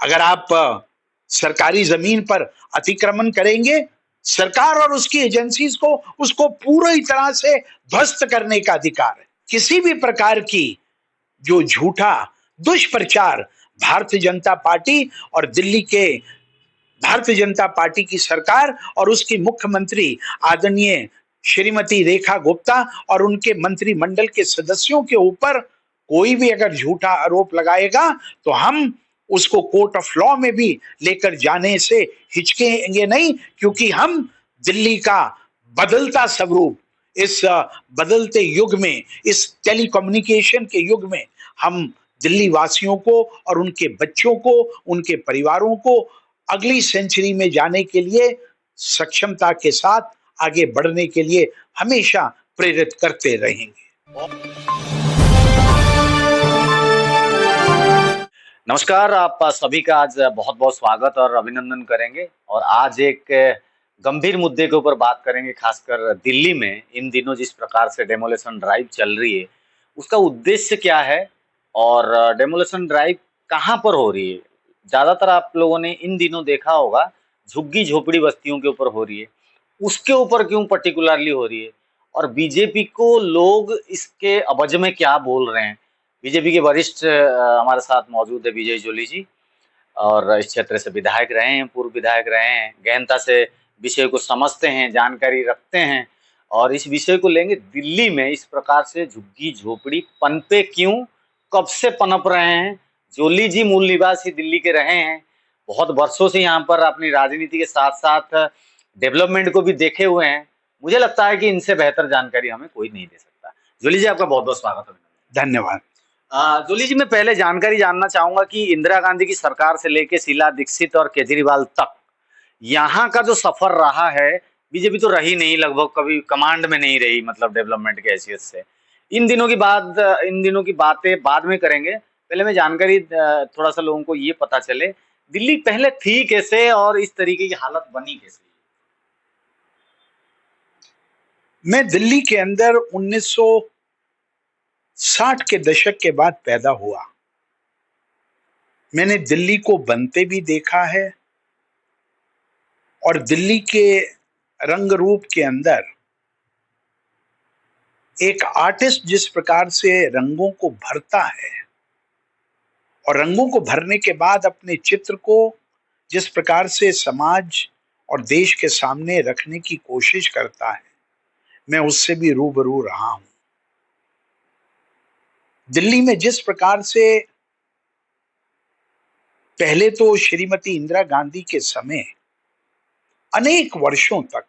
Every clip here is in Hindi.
अगर आप सरकारी जमीन पर अतिक्रमण करेंगे, सरकार और उसकी एजेंसीज को उसको पूरी तरह से ध्वस्त करने का अधिकार है। किसी भी प्रकार की जो झूठा दुष्प्रचार भारतीय जनता पार्टी और दिल्ली के भारतीय जनता पार्टी की सरकार और उसकी मुख्यमंत्री आदरणीय श्रीमती रेखा गुप्ता और उनके मंत्रिमंडल के सदस्यों के ऊपर कोई भी अगर झूठा आरोप लगाएगा तो हम उसको कोर्ट ऑफ लॉ में भी लेकर जाने से हिचकेंगे नहीं, क्योंकि हम दिल्ली का बदलता स्वरूप इस बदलते युग में, इस टेलीकम्युनिकेशन के युग में हम दिल्ली वासियों को और उनके बच्चों को, उनके परिवारों को अगली सेंचुरी में जाने के लिए सक्षमता के साथ आगे बढ़ने के लिए हमेशा प्रेरित करते रहेंगे। नमस्कार, आप सभी का आज बहुत बहुत स्वागत और अभिनंदन करेंगे। और आज एक गंभीर मुद्दे के ऊपर बात करेंगे, खासकर दिल्ली में इन दिनों जिस प्रकार से डेमोलेशन ड्राइव चल रही है, उसका उद्देश्य क्या है और डेमोलेशन ड्राइव कहाँ पर हो रही है। ज़्यादातर आप लोगों ने इन दिनों देखा होगा झुग्गी झोपड़ी बस्तियों के ऊपर हो रही है, उसके ऊपर क्यों पर्टिकुलरली हो रही है और बीजेपी को लोग इसके अवज में क्या बोल रहे हैं। बीजेपी के वरिष्ठ हमारे साथ मौजूद है विजय जोली जी, और इस क्षेत्र से विधायक रहे हैं, पूर्व विधायक रहे हैं, गहनता से विषय को समझते हैं, जानकारी रखते हैं। और इस विषय को लेंगे, दिल्ली में इस प्रकार से झुग्गी झोपड़ी पनपे क्यों, कब से पनप रहे हैं। जोली जी मूल निवासी दिल्ली के रहे हैं, बहुत वर्षों से यहाँ पर अपनी राजनीति के साथ साथ डेवलपमेंट को भी देखे हुए हैं। मुझे लगता है कि इनसे बेहतर जानकारी हमें कोई नहीं दे सकता। जोली जी, आपका बहुत बहुत स्वागत है। धन्यवाद। जोली जी, मैं पहले जानकारी जानना चाहूंगा कि इंदिरा गांधी की सरकार से लेके शीला दीक्षित और केजरीवाल तक यहाँ का जो सफर रहा है, बीजेपी तो रही नहीं, लगभग कभी कमांड में नहीं रही, मतलब डेवलपमेंट के हैसियत से। इन दिनों की बातें बाद में करेंगे। पहले मैं जानकारी थोड़ा सा लोगों को ये पता चले, दिल्ली पहले थी कैसे और इस तरीके की हालत बनी कैसे। मैं दिल्ली के अंदर 1960 के दशक के बाद पैदा हुआ। मैंने दिल्ली को बनते भी देखा है और दिल्ली के रंग रूप के अंदर एक आर्टिस्ट जिस प्रकार से रंगों को भरता है और रंगों को भरने के बाद अपने चित्र को जिस प्रकार से समाज और देश के सामने रखने की कोशिश करता है, मैं उससे भी रूबरू रहा हूं। दिल्ली में जिस प्रकार से पहले तो श्रीमती इंदिरा गांधी के समय अनेक वर्षों तक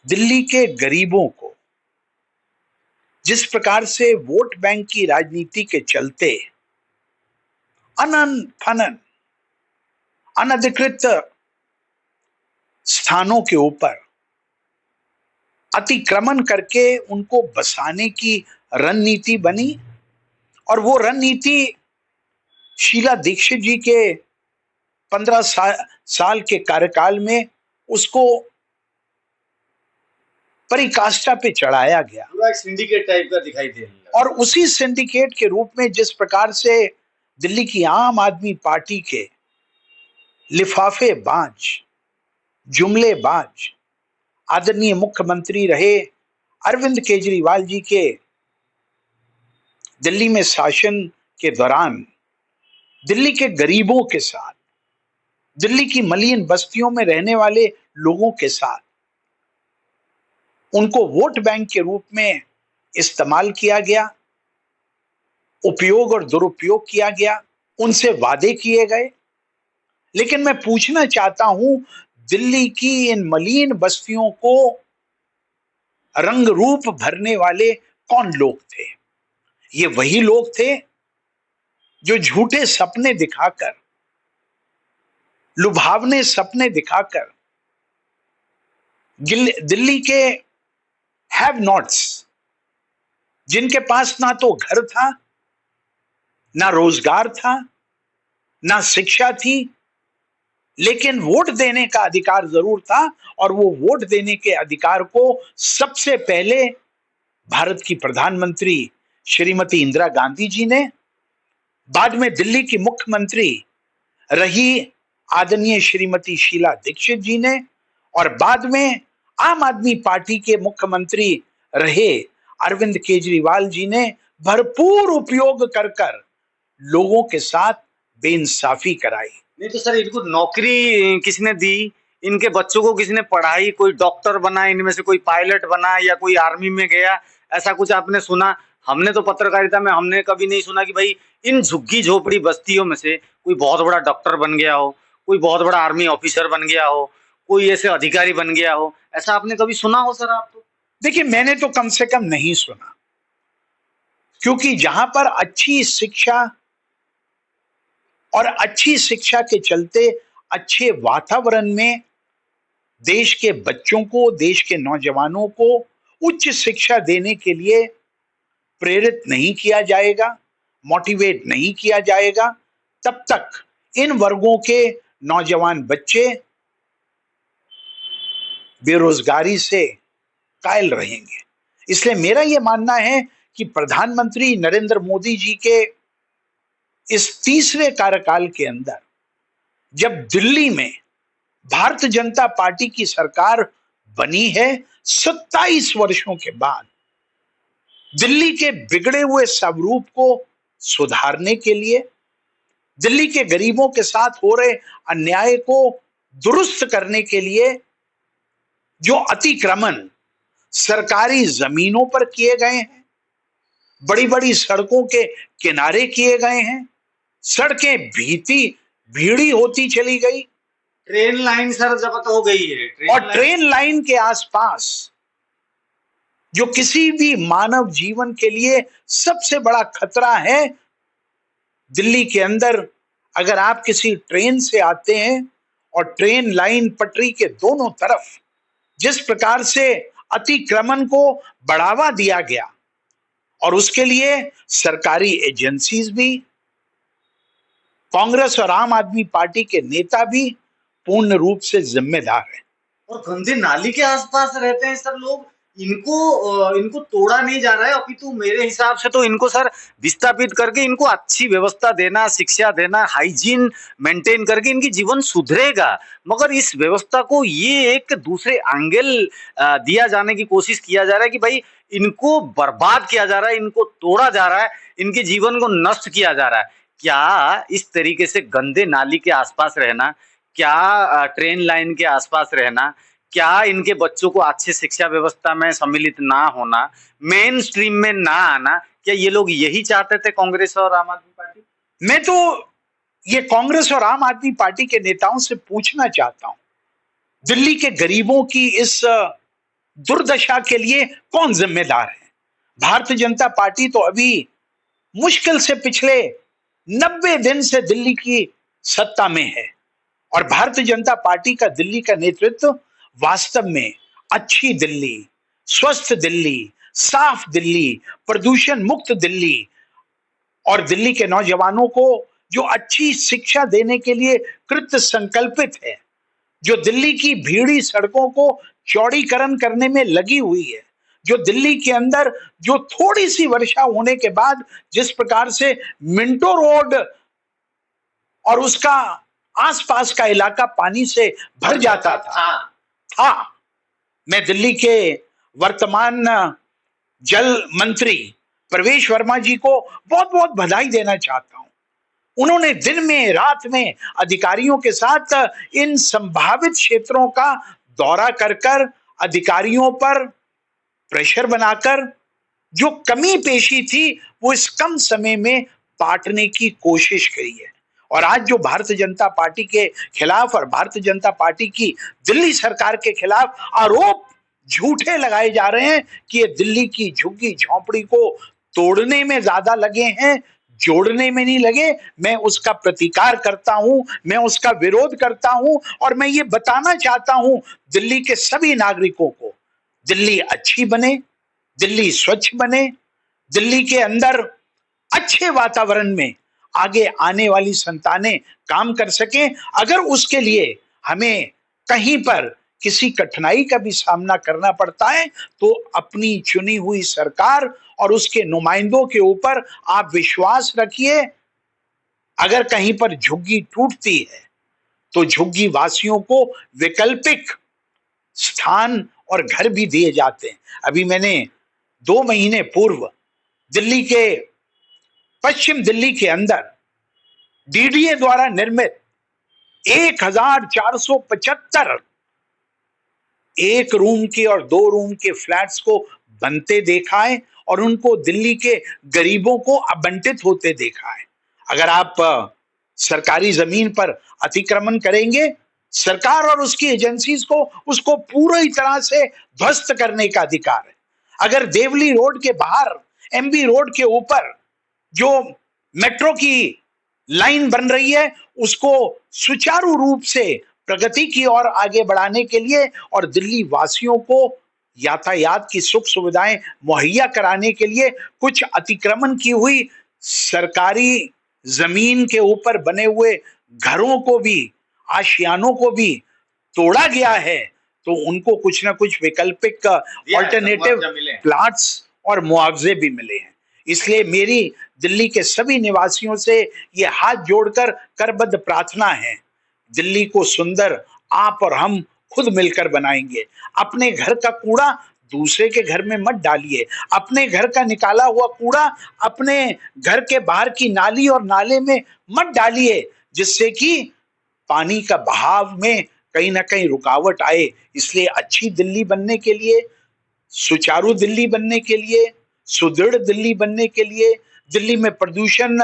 दिल्ली के गरीबों को जिस प्रकार से वोट बैंक की राजनीति के चलते अनन अनधिकृत स्थानों के ऊपर अतिक्रमण करके उनको बसाने की रणनीति बनी, और वो रणनीति शीला दीक्षित जी के 15 साल के कार्यकाल में उसको परिकाष्ठा पे चढ़ाया गया। पूरा एक सिंडिकेट टाइप का दिखाई दे रहा है। और उसी सिंडिकेट के रूप में जिस प्रकार से दिल्ली की आम आदमी पार्टी के लिफाफेबाज, जुमलेबाज आदरणीय मुख्यमंत्री रहे अरविंद केजरीवाल जी के दिल्ली में शासन के दौरान दिल्ली के गरीबों के साथ, दिल्ली की मलिन बस्तियों में रहने वाले लोगों के साथ उनको वोट बैंक के रूप में इस्तेमाल किया गया, उपयोग और दुरुपयोग किया गया, उनसे वादे किए गए। लेकिन मैं पूछना चाहता हूं, दिल्ली की इन मलिन बस्तियों को रंग रूप भरने वाले कौन लोग थे? ये वही लोग थे जो झूठे सपने दिखाकर, लुभावने सपने दिखाकर दिल्ली के हैव नॉट्स, जिनके पास ना तो घर था, ना रोजगार था, ना शिक्षा थी, लेकिन वोट देने का अधिकार जरूर था, और वो वोट देने के अधिकार को सबसे पहले भारत की प्रधानमंत्री श्रीमती इंदिरा गांधी जी ने, बाद में दिल्ली की मुख्यमंत्री रही आदरणीय श्रीमती शीला दीक्षित जी ने, और बाद में आम आदमी पार्टी के मुख्यमंत्री रहे अरविंद केजरीवाल जी ने भरपूर उपयोग कर कर लोगों के साथ बेइंसाफी कराई। नहीं तो सर, इनको नौकरी किसने दी? इनके बच्चों को किसने पढ़ाई? कोई डॉक्टर बना, इनमें से कोई पायलट बना, या कोई आर्मी में गया? ऐसा कुछ आपने सुना? हमने तो पत्रकारिता में हमने कभी नहीं सुना कि भाई इन झुग्गी झोपड़ी बस्तियों में से कोई बहुत बड़ा डॉक्टर बन गया हो, कोई बहुत बड़ा आर्मी ऑफिसर बन गया हो, कोई ऐसे अधिकारी बन गया हो। ऐसा आपने कभी सुना हो सर? आप तो देखिए, मैंने तो कम से कम नहीं सुना, क्योंकि जहां पर अच्छी शिक्षा और अच्छी शिक्षा के चलते अच्छे वातावरण में देश के बच्चों को, देश के नौजवानों को उच्च शिक्षा देने के लिए प्रेरित नहीं किया जाएगा, मोटिवेट नहीं किया जाएगा, तब तक इन वर्गों के नौजवान बच्चे बेरोजगारी से कायल रहेंगे। इसलिए मेरा यह मानना है कि प्रधानमंत्री नरेंद्र मोदी जी के इस तीसरे कार्यकाल के अंदर, जब दिल्ली में भारतीय जनता पार्टी की सरकार बनी है 27 वर्षों के बाद, दिल्ली के बिगड़े हुए स्वरूप को सुधारने के लिए, दिल्ली के गरीबों के साथ हो रहे अन्याय को दुरुस्त करने के लिए जो अतिक्रमण सरकारी जमीनों पर किए गए हैं, बड़ी बड़ी सड़कों के किनारे किए गए हैं, सड़कें भीड़ी होती चली गई, ट्रेन लाइन सर जब्त हो गई है। और ट्रेन लाइन के आसपास जो किसी भी मानव जीवन के लिए सबसे बड़ा खतरा है, दिल्ली के अंदर अगर आप किसी ट्रेन से आते हैं और ट्रेन लाइन पटरी के दोनों तरफ जिस प्रकार से अतिक्रमण को बढ़ावा दिया गया, और उसके लिए सरकारी एजेंसीज भी, कांग्रेस और आम आदमी पार्टी के नेता भी पूर्ण रूप से जिम्मेदार हैं। और गंदे नाली के आसपास रहते हैं सर लोग, इनको तोड़ा नहीं जा रहा है, अपितु मेरे हिसाब से तो इनको सर विस्थापित करके इनको अच्छी व्यवस्था देना, शिक्षा देना, हाइजीन मेंटेन करके इनकी जीवन सुधरेगा। मगर इस व्यवस्था को ये एक दूसरे एंगल दिया जाने की कोशिश किया जा रहा है कि भाई इनको बर्बाद किया जा रहा है, इनको तोड़ा जा रहा है, इनके जीवन को नष्ट किया जा रहा है। क्या इस तरीके से गंदे नाली के आसपास रहना, क्या ट्रेन लाइन के आसपास रहना, क्या इनके बच्चों को अच्छी शिक्षा व्यवस्था में सम्मिलित ना होना, मेन स्ट्रीम में ना आना, क्या ये लोग यही चाहते थे कांग्रेस और आम आदमी पार्टी? मैं तो ये कांग्रेस और आम आदमी पार्टी के नेताओं से पूछना चाहता हूं, दिल्ली के गरीबों की इस दुर्दशा के लिए कौन जिम्मेदार है? भारतीय जनता पार्टी तो अभी मुश्किल से पिछले 90 दिन से दिल्ली की सत्ता में है, और भारतीय जनता पार्टी का दिल्ली का नेतृत्व वास्तव में अच्छी दिल्ली, स्वस्थ दिल्ली, साफ दिल्ली, प्रदूषण मुक्त दिल्ली और दिल्ली के नौजवानों को जो अच्छी शिक्षा देने के लिए कृत संकल्पित है, जो दिल्ली की भीड़ी सड़कों को चौड़ीकरण करने में लगी हुई है, जो दिल्ली के अंदर जो थोड़ी सी वर्षा होने के बाद जिस प्रकार से मिंटो रोड और उसका आसपास का इलाका पानी से भर जाता था। मैं दिल्ली के वर्तमान जल मंत्री प्रवेश वर्मा जी को बहुत बहुत बधाई देना चाहता हूं। उन्होंने दिन में रात में अधिकारियों के साथ इन संभावित क्षेत्रों का दौरा कर कर अधिकारियों पर प्रेशर बनाकर जो कमी पेशी थी वो इस कम समय में पाटने की कोशिश करी है। और आज जो भारतीय जनता पार्टी के खिलाफ और भारतीय जनता पार्टी की दिल्ली सरकार के खिलाफ आरोप झूठे लगाए जा रहे हैं कि ये दिल्ली की झुग्गी झोंपड़ी को तोड़ने में ज्यादा लगे हैं, जोड़ने में नहीं लगे, मैं उसका प्रतिकार करता हूं, मैं उसका विरोध करता हूं। और मैं ये बताना चाहता हूं दिल्ली के सभी नागरिकों को, दिल्ली अच्छी बने, दिल्ली स्वच्छ बने, दिल्ली के अंदर अच्छे वातावरण में आगे आने वाली संतानें काम कर सकें। अगर उसके लिए हमें कहीं पर किसी कठिनाई का भी सामना करना पड़ता है तो अपनी चुनी हुई सरकार और उसके नुमाइंदों के ऊपर आप विश्वास रखिए, अगर कहीं पर झुग्गी टूटती है तो झुग्गी वासियों को वैकल्पिक स्थान और घर भी दिए जाते हैं। अभी मैंने 2 महीने पूर्व दिल्ली के पश्चिम दिल्ली के अंदर डीडीए द्वारा निर्मित 1475 एक रूम के और 2 रूम के फ्लैट्स को बनते देखा है और उनको दिल्ली के गरीबों को आवंटित होते देखा है। अगर आप सरकारी जमीन पर अतिक्रमण करेंगे, सरकार और उसकी एजेंसीज को उसको पूरी तरह से ध्वस्त करने का अधिकार है। अगर देवली रोड के बाहर एमबी रोड के ऊपर जो मेट्रो की लाइन बन रही है उसको सुचारू रूप से प्रगति की ओर आगे बढ़ाने के लिए और दिल्ली वासियों को यातायात की सुख सुविधाएं मुहैया कराने के लिए कुछ अतिक्रमण की हुई सरकारी जमीन के ऊपर बने हुए घरों को भी, आशियानों को भी तोड़ा गया है, तो उनको कुछ ना कुछ वैकल्पिक ऑल्टरनेटिव प्लाट्स और मुआवजे भी मिले हैं। इसलिए मेरी दिल्ली के सभी निवासियों से ये हाथ जोड़कर करबद्ध प्रार्थना है, दिल्ली को सुंदर आप और हम खुद मिलकर बनाएंगे। अपने घर का कूड़ा दूसरे के घर में मत डालिए, अपने घर का निकाला हुआ कूड़ा अपने घर के बाहर की नाली और नाले में मत डालिए, जिससे कि पानी का बहाव में कहीं ना कहीं रुकावट आए। इसलिए अच्छी दिल्ली बनने के लिए, सुचारू दिल्ली बनने के लिए, सुदृढ़ दिल्ली बनने के लिए, दिल्ली में प्रदूषण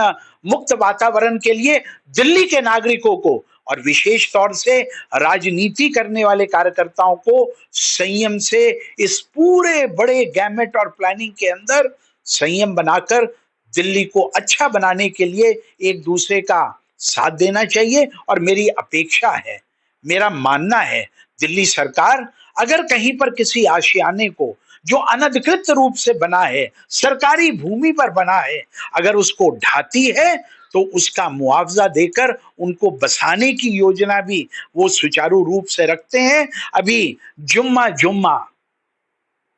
मुक्त वातावरण के लिए दिल्ली के नागरिकों को और विशेष तौर से राजनीति करने वाले कार्यकर्ताओं को संयम से इस पूरे बड़े गैमेट और प्लानिंग के अंदर संयम बनाकर दिल्ली को अच्छा बनाने के लिए एक दूसरे का साथ देना चाहिए। और मेरी अपेक्षा है, मेरा मानना है, दिल्ली सरकार अगर कहीं पर किसी आशियाने को जो अनधिकृत रूप से बना है, सरकारी भूमि पर बना है, अगर उसको ढाती है तो उसका मुआवजा देकर उनको बसाने की योजना भी वो सुचारू रूप से रखते हैं। अभी जुम्मा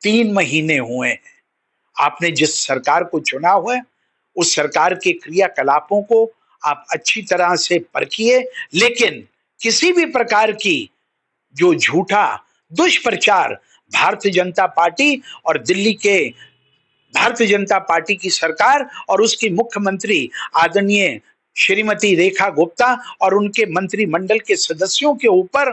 3 महीने हुए हैं, आपने जिस सरकार को चुना हुआ है उस सरकार के क्रियाकलापों को आप अच्छी तरह से परखिए, लेकिन किसी भी प्रकार की जो झूठा दुष्प्रचार भारतीय जनता पार्टी और दिल्ली के भारतीय जनता पार्टी की सरकार और उसकी मुख्यमंत्री आदरणीय श्रीमती रेखा गुप्ता और उनके मंत्रिमंडल के सदस्यों के ऊपर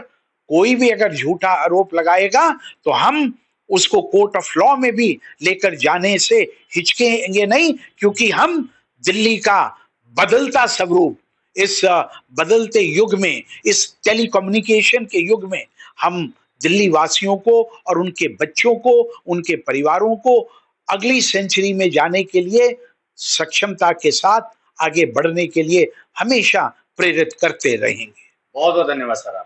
कोई भी अगर झूठा आरोप लगाएगा तो हम उसको कोर्ट ऑफ लॉ में भी लेकर जाने से हिचकेंगे नहीं, क्योंकि हम दिल्ली का बदलता स्वरूप इस बदलते युग में, इस टेलीकम्युनिकेशन के युग में हम दिल्ली वासियों को और उनके बच्चों को, उनके परिवारों को अगली सेंचुरी में जाने के लिए सक्षमता के साथ आगे बढ़ने के लिए हमेशा प्रेरित करते रहेंगे। बहुत बहुत धन्यवाद सर।